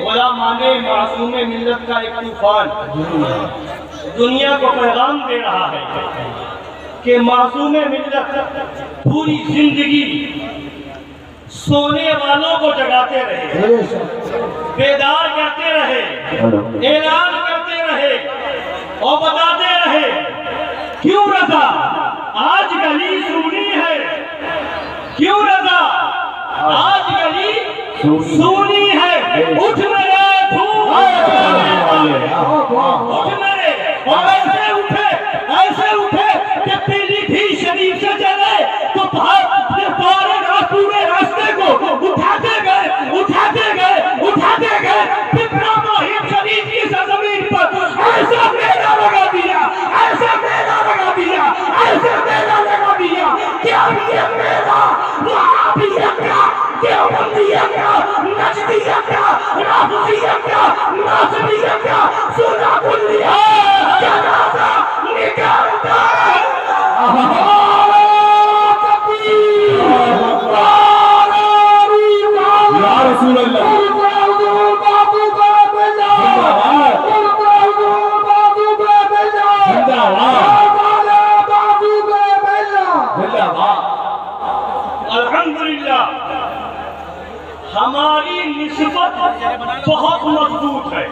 غلامان معصوم ملت کا ایک طوفان دنیا کو پیغام دے رہا ہے کہ معصوم ملت پوری زندگی سونے والوں کو جگاتے رہے، بیدار کرتے رہے، اعلان کرتے رہے اور بتاتے رہے کیوں رضا آج گلی سونی ہے، کیوں رضا آج گلی سونی ہے، اٹھ میرے اٹھ میرے، اور ایسے اٹھے کہ پیلی بھی شریف سے چلے تو پورے راستے کو اٹھاتے گئے پپرا مہم شریف کی سرزمین پر ایسا میلہ لگا دیا کہ اب یہ میلہ وہابیت کا، دیوبندیت کا، نجدیت کا، رافضیت کا، ناصریت کا، سونا کلیہ جنازہ نکالتا ہے۔ یا رسول اللہ الحمدللہ ہماری نسبت بہت مضبوط ہے۔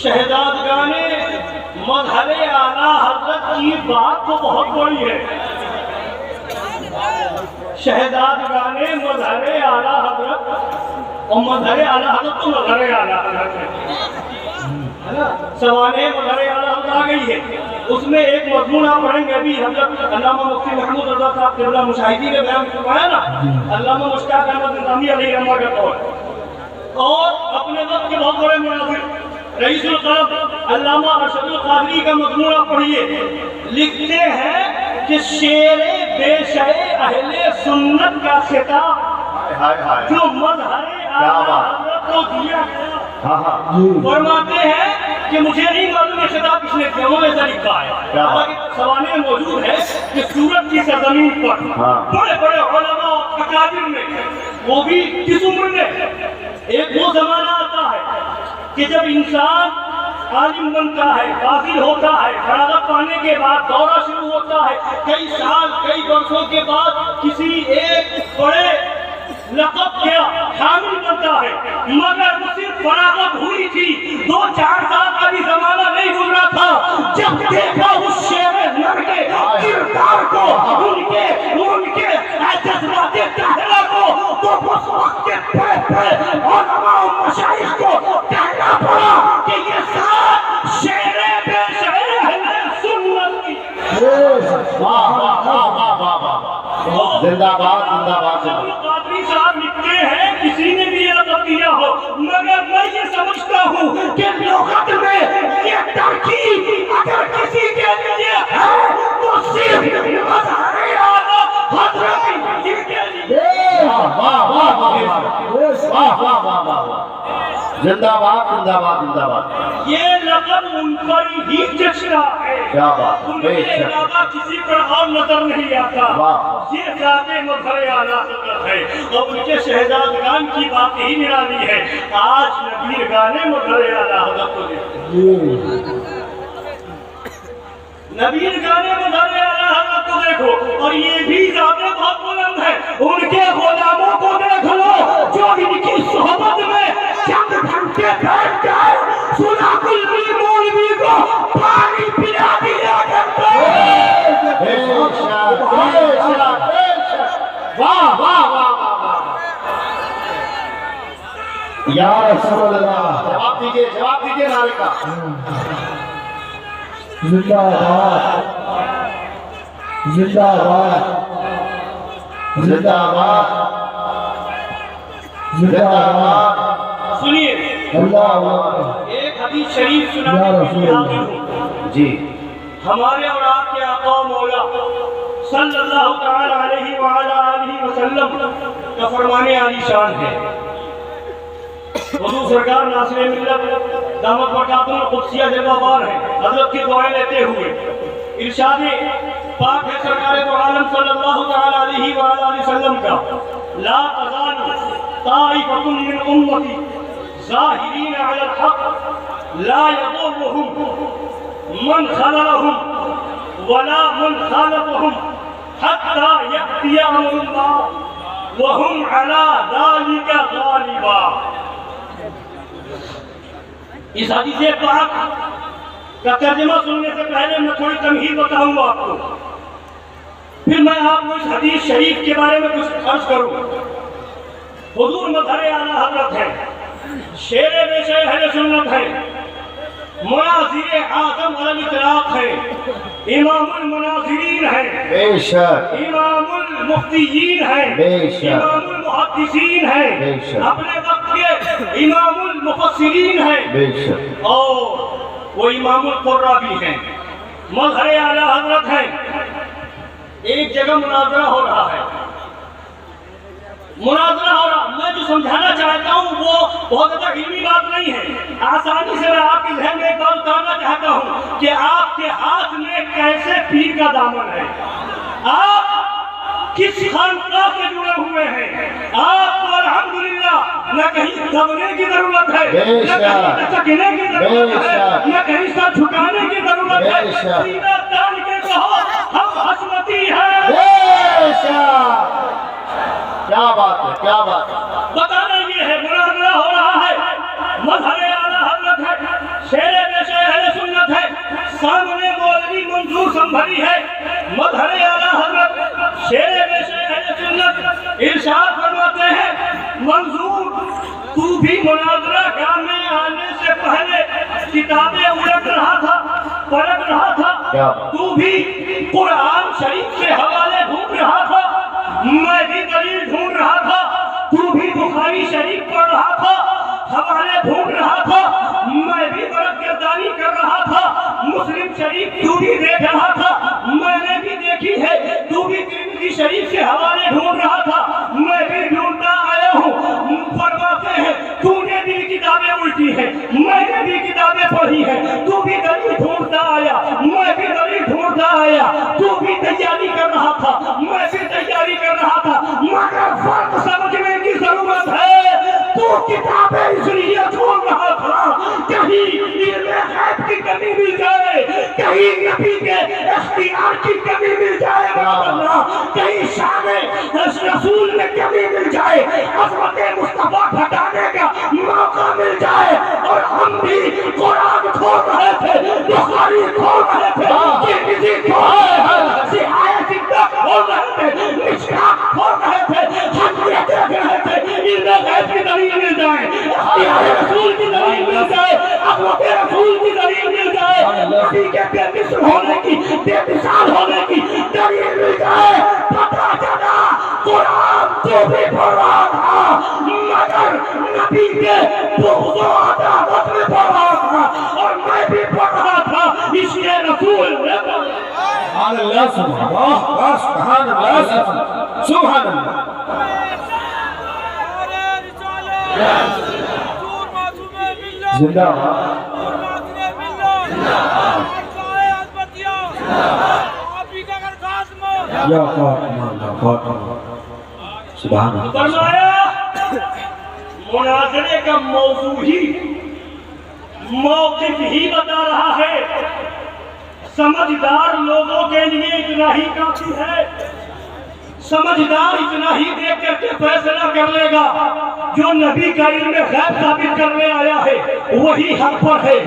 شہزادگان مظہر اعلیٰ حضرت کی بات تو بہت بڑی ہے، شہزادگان مظہر اعلیٰ حضرت، اور مظہر اعلیٰ حضرت تو مظہر اعلیٰ حضرت ہے نا، سوانح مظہر اعلیٰ حضرت آ گئی ہے۔ اس میں ایک مضمون آپ پڑھیں گے ابھی حضرت علامہ مفتی محمود رضا صاحب قبلہ مشاہدی نے بیان فرمایا نا، علامہ مشتاق احمد نظامی علیہ رحمہ کا قول، اور اپنے وقت کے بہت بڑے مناظر رئیس القلم علامہ ارشد القادری کا مضمون آپ پڑھیے، لکھتے ہیں کہ شعر بے شے اہل سنت کا خطاب جو مظہر اعلیٰ حضرت کو دیا گیا، فرماتے ہیں کہ مجھے نہیں معلوم یہ خطاب کس نے کیا، انہوں نے ایسا لکھا ہے، حالانکہ سوانح موجود ہے کہ سورت کی سرزمین پر بڑے بڑے علماء اور اکابر نے، وہ بھی کس عمر میں، ایک وہ زمانہ آتا ہے کہ جب انسان عالم بنتا ہے، فاضل ہوتا ہے، فراغت پانے کے بعد دورہ شروع ہوتا ہے، کئی سال کئی برسوں کے بعد کسی ایک بڑے لقب کیا حامل بنتا ہے، مگر وہ صرف فراغت ہوئی تھی، 2-4 سال کا بھی زمانہ نہیں گزرا تھا، جب دیکھا اس شعر نر کے کردار کو، ان کے جذبات طاہرہ کو، تو اس وقت کے پہ علماء و مشائخ کو کہنا پڑا کہ یہ ساتھ شعر بے شعر اہل سنت کی۔ زندہ باد زندہ باد۔ قادری صاحب لکھتے ہیں کسی نے بھی یہ لقب دیا ہو، مگر میں یہ سمجھتا ہوں کہ لغت میں یہ ترکیب اگر کسی کے لیے ہے تو صرف مظہر اعلیٰ حضرت کے لیے۔ زندہ باد زندہ باد زندہ باد۔ یہ لقب ان پر ہی جچتا ہے، کیا بات، ان کے علاوہ کسی پر اور نظر نہیں آتا، یہ ذات مظہر اعلیٰ حضرت ہے، اور ان کے شہزادگان کی بات ہی نرالی ہے۔ آج نبیرگان مظہر اعلیٰ حضرت کو دیکھتے ہیں، نبیرگان مظہر اعلیٰ حضرت کو دیکھو، اور یہ بھی ذات بہت بلند ہے، ان کے غلاموں کو دیکھ لو جو ان کی صحبت میں چند گھنٹے بیٹھ جائے، سنا کلوی مولوی کو پانی پلا دیا کرتے ہیں۔ واہ واہ واہ یا رسول اللہ، جواب دیجئے نعرے کا۔ زندہ باد زندہ باد زندہ باد زندہ باد۔ سنیے ایک حدیث شریف سناتے ہیں جی، ہمارے اور آپ کے آقا و مولا صلی اللہ تعالی علیہ وآلہ وسلم کا فرمانے عالی شان ہے۔ حضور سرکار ناصر ملت دامت برکاتہ قدسیہ جلوہ بار ہیں، حضرت کی دعائیں لیتے ہوئے ارشاد پاک ہے سرکار دو عالم صلی اللہ تعالی علیہ وآلہ وسلم کا لا تزال طائفة من أمتي ظاهرين على الحق لا يضرهم من خذلهم ولا من خالفهم حتى يأتي أمر الله وهم على ذلك غالبا. اس حدیث پاک کا ترجمہ سننے سے پہلے میں تھوڑی تمہید بتاؤں گا آپ کو، پھر میں آپ کو اس حدیث شریف کے بارے میں کچھ عرض کروں. حضور مظہر اعلیٰ حضرت ہے، شیر بے شیر اہل سنت ہے، مناظر اعظم علی الاطلاق ہے، امام المناظرین ہے، بے شک امام المفتیین ہے، بے شک امام المحدثین ہے، بے شک اپنے وقت کے امام المفسرین ہے، بے شک اور وہ امام القرہ بھی ہیں، مظہر اعلیٰ حضرت ہیں. ایک جگہ مناظرہ ہو رہا ہے، میں جو سمجھانا چاہتا ہوں وہ بہت زیادہ علمی بات نہیں ہے. آسانی سے میں آپ کے ذہن میں ایک بات اتارنا چاہتا ہوں کہ آپ کے ہاتھ میں کیسے پیر کا دامن ہے، آپ کس خانقاہ سے جڑے ہوئے ہیں. آپ کو الحمدللہ نہ کہیں دبنے کی ضرورت ہے، نہ کہیں لچکنے کی ضرورت ہے، نہ کہیں سر جھکانے کی ضرورت ہے. سینہ تان کے کہو ہم حسمتی ہیں. بے شک. کیا بات ہے، کیا بات ہے. بتانا یہ ہے مناظرہ ہو رہا ہے، مظہر اعلیٰ حضرت ہے، شیر بے شیر اہل سنت ہے، سامنے مولوی منظور سنبھلی ہے. مظہر اعلیٰ حضرت شیر بے شیر اہل سنت ارشاد فرماتے ہیں منظور تو بھی مناظرہ گاہ میں آنے سے پہلے کتابیں الٹ رہا تھا، پلٹ رہا تھا، تو بھی قرآن شریف سے حوالے ڈھونڈ رہا تھا، میں بھی دلیل ڈھونڈ رہا تھا، تو بھی بخاری شریف پڑھ رہا تھا، حوالے ڈھونڈ رہا تھا، میں بھی برد گردانی کر رہا تھا، مسلم شریف تو بھی دیکھ رہا تھا، میں نے بھی دیکھی ہے، تو بھی ترمذی شریف سے حوالے ڈھونڈ رہا تھا، میں بھی ڈھونڈتا آیا ہوں. فرماتے ہیں تو نے بھی کتابیں الٹی ہیں، میں نے بھی کتابیں پڑھی ہیں، تو بھی دلیل ڈھونڈتا آیا، میں بھی دلیل ڈھونڈتا آیا، تو بھی تیاری کر رہا تھا، میں بھی تیاری کر رہا تھا، مگر فرق سمجھنے کی ضرورت ہے. تو کتابیں اس لیے چھوڑ رہا تھا کہیں علم غیب کی کمی مل جائے، کہیں نبی کے اختیار کی کمی مل جائے، کہیں شان رسول میں کمی مل جائے، عظمت مصطفیٰ گھٹانے کا موقع مل جائے. اور ہم بھی قرآن کھول رہے تھے، بخاری کھول رہے تھے، ترمذی کھول رہے تھے، صحیح سنت کھول رہے تھے، مشکات کھول رہے تھے، ہم یہ دیکھ رہے تھے علم غیب کی دلیل مل جائے، اختیار رسول کی دلیل مل جائے، عظمت رسول کی دلیل مل جائے، نبی کے بے مثل ہونے کی، بے مثال ہونے کی دلیل مل جائے. پتہ چلا قرآن تو بھی پڑھ رہا تھا مگر نبی کے بغض و عداوت میں پڑھ رہا تھا، اور میں بھی پڑھ رہا تھا اس لیے رسول نے سبحان اللہ، سبحان اللہ، سبحان اللہ، سبحان اللہ. زندہ یا فاطمہ سبحان اللہ. فرمایا مناظرے کا موضوع ہی موقف ہی بتا رہا ہے، سمجھدار لوگوں کے لیے اتنا ہی کافی ہے. سمجھدار اتنا ہی دیکھ کر کے فیصلہ کر لے گا. جو نبی کا علم غیب ثابت کرنے آیا ہے وہی حق پر ہے،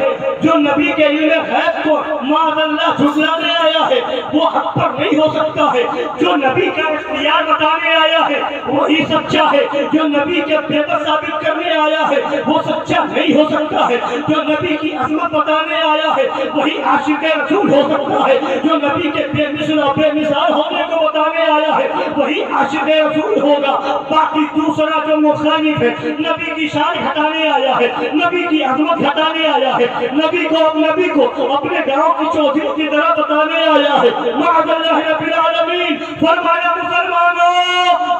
جو نبی کے علم غیب کو معاذ اللہ جھٹلانے آیا ہے وہ حق پر نہیں ہو سکتا ہے. جو نبی کا اختیار بتانے آیا ہے وہی سچا ہے، جو نبی کے بے بس ثابت کرنے آیا ہے وہ سچا نہیں ہو سکتا ہے. جو نبی کی عظمت بتانے آیا ہے وہی عاشق رسول ہو سکتا ہے. جو نبی کے بے مثل اور بے مثال ہونے کو بتانے آیا ہے وہی عاشق رسول ہوگا. باقی دوسرا جو مخالف ہے، نبی کی شان گھٹانے آیا ہے، نبی کی عظمت گھٹانے آیا ہے، نبی کو اپنے گاؤں کی چودھری کی طرح بتانے آیا ہے، معاذ اللہ رب العالمین. فرمایا مسلمانوں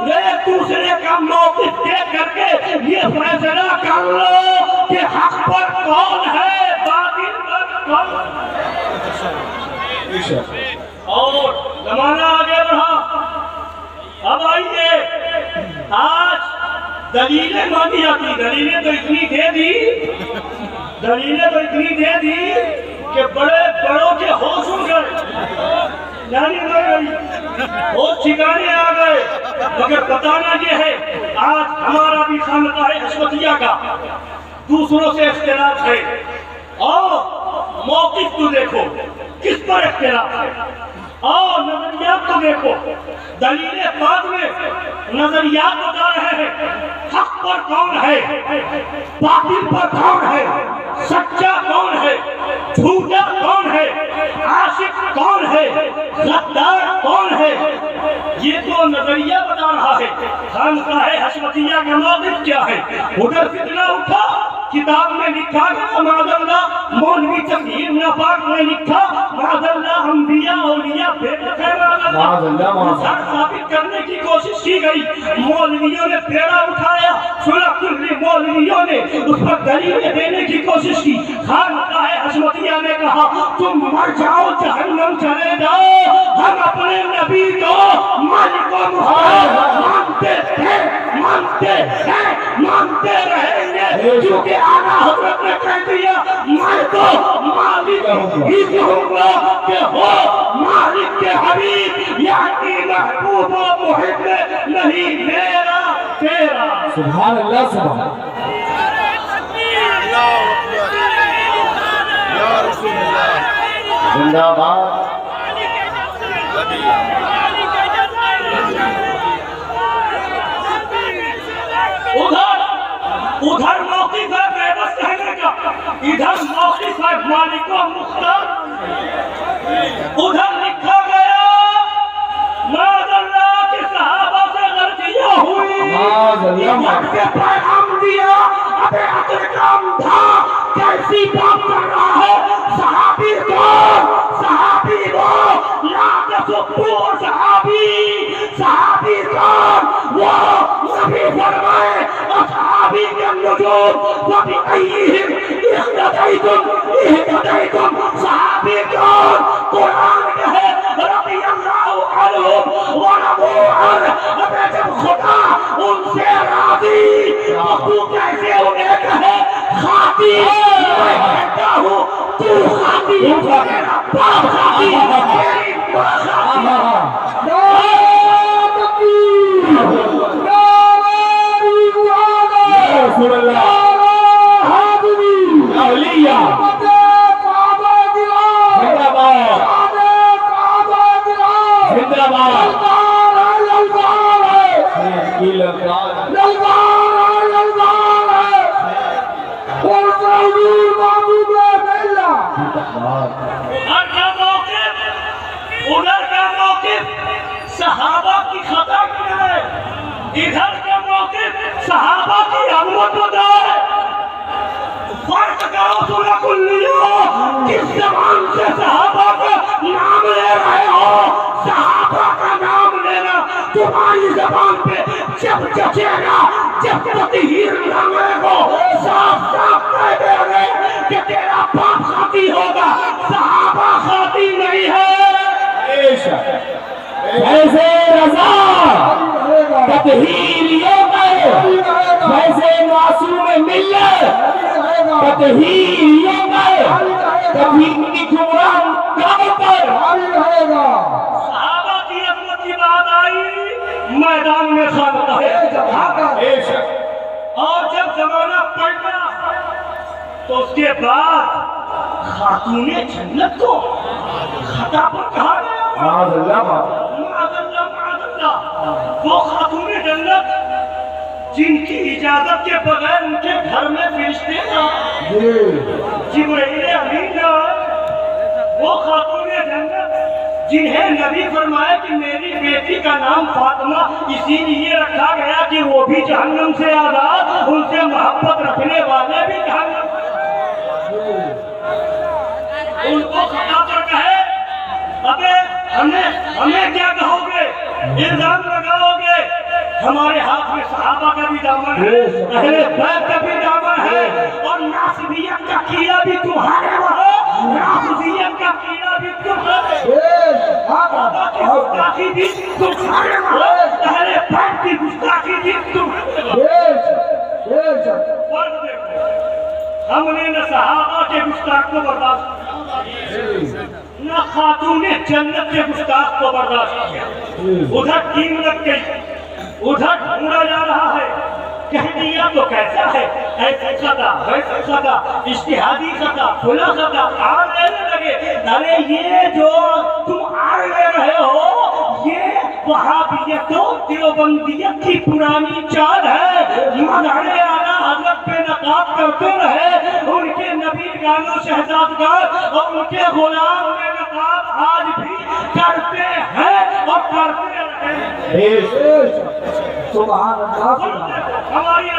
ایک دوسرے کا موقف دیکھ کر کے یہ فیصلہ کر لو کہ حق پر کون ہے، باطل پر کون ہے. اور زمانہ آگے بڑھا. اب آئیے دلیلیں مانی جاتی، دلیلیں تو اتنی دے دی کہ بڑے بڑوں کے ہوش اڑ گئے، یعنی مر گئی، ہوش ٹھکانے آ گئے۔ مگر بتانا یہ ہے آج ہمارا بھی خانقاہ حشمتیہ کا دوسروں سے اختلاف ہے، اور موقف تو دیکھو کس پر اختلاف ہے، اور نظریات کو دیکھو، دلیلیں بعد میں نظریات بتا رہے ہیں، حق پر کون ہے، باطل پر کون ہے، سچا کون ہے، جھوٹا کون ہے، عاشق کون ہے، غدار کون ہے، یہ تو نظریہ بتا رہا ہے۔ خانقاہ حشمتیہ کا موقف کیا ہے؟ ادھر فتنہ اٹھا، کتاب میں لکھا گیا معاذ اللہ، مولوی تقیر ناپاک نے لکھا معاذ اللہ انبیاء اولیاء بیٹھ ہے معاذ اللہ، سر ثابت کرنے کی کوشش کی گئی، مولویوں نے پیڑا اٹھایا، سنا کلی مولویوں نے اس پر دلیلیں دینے کی کوشش کی۔ خانقاہ حشمتیہ نے کہا تم مر جاؤ جہنم چلے جاؤ، ہم اپنے نبی کو مالک و مختار مانتے تھے، مانتے ہیں، مانتے رہیں گے، کیونکہ آقا حضرت نے کہہ دیا میں تو مالک ہی کہوں گا کہ ہو مالک کے حبیب، یعنی محبوب و محب نہیں میرا تیرا۔ سبحان اللہ سبحان یا رسول اللہ زندہ باد۔ ادھر موقف ہے بے بس کہنے کا، ادھر موقف ہے مالک و مختار، ادھر لکھا گیا معاذ اللہ کے صحابہ سے غلطیاں ہوئی، ایمان کے پیغام دیا، ابے اکرام تھا، کیسی بات کر رہا ہے، صحابی کون، صحابی وہ لا تسبوا صحابی، صحابی کون، وہ نبی فرمائے اصحابی کے النجوم وبأيهم اهتديتم، صحابی کون، قرآن کہے رضی اللہ عنہ ورضوا عنہ، ابے جب خدا ان سے راضی تو کیسے انہیں کہے خاطی، میں کہتا ہوں تو خاطی، میرا باپ خاطی، میری ماں خاطی۔ رسول اللہ اولیاء زندہ باد، زندہ باد، کی للکار ادھر کا موقف صحابہ کی خطا کی ہے، ادھر کا موقف صحابہ کی عظمت بتائے۔ فرق کرو سورہ کلیہ، کس زبان سے صحابہ کا نام لے رہے ہو، صحابہ کا نام لینا تمہاری زبان پہ جب جچے گا، جب تطہیر نامے کو صاف صاف کہہ دے گے کہ تیرا باپ خاطی ہوگا، صحابہ خاطی نہیں ہے۔ ایسے رضا تطہیریوں میں، ایسے معصوم ملت تطہیریوں میں، تطہیر کی گمراہ کام پر صحابہ کی عظمت کی بات آئی میدان میں خانقاہ ہے، اور جب زمانہ پلٹا تو اس کے بعد خاتون جنت کو خطا پر کہا گیا، معاذ اللہ معاذ اللہ معاذ اللہ، وہ خاتون جنت جن کی اجازت کے بغیر ان کے گھر میں فرشتے نہ جبرائیل امین نہ، وہ خاتون جنت جنہیں نبی فرمایا کہ میری بیٹی کا نام فاطمہ اسی لیے رکھا گیا کہ وہ بھی جہنم سے آزاد، ان سے محبت رکھنے والے بھی جہنم، ان کو خطا پر کہے ابے ہمیں کیا کہو گے، الزام لگاؤ گے، ہمارے ہاتھ میں صحابہ کا بھی دامن ہے، اہل بیت کا بھی دامن ہے، اور ناصبیت کا کیڑا بھی تمہارے وہاں، ناصبیت کا کیڑا بھی تمہارے، صحابہ کی گستاخی بھی تمہارے وہاں، اہل بیت کی گستاخی بھی تمہارے وہاں۔ ہم نے نہ صحابہ کے گستاخ کو برداشت کیا، نہ خاتون جنت کے گستاخ کو برداشت کیا۔ ادھر ٹیم لگ گئی، ادھر ڈھونڈا جا رہا ہے، کہہ دیا تو کیسا ہے، ایسی خطا ویسی خطا، اجتہادی خطا کھلا خطا، آڑ لینے لگے۔ ارے یہ جو تم آڑ لے رہے ہو یہ وہابیت و دیوبندیت کی پرانی چال ہے۔ مظہر اعلیٰ حضرت پہ نقاب کرتے رہے، ان کے نبی گانوں شہزادگان اور ان کے غلام میں نقاب آج بھی کرتے ہیں اور کرتے رہے۔ سبحان اللہ ہماری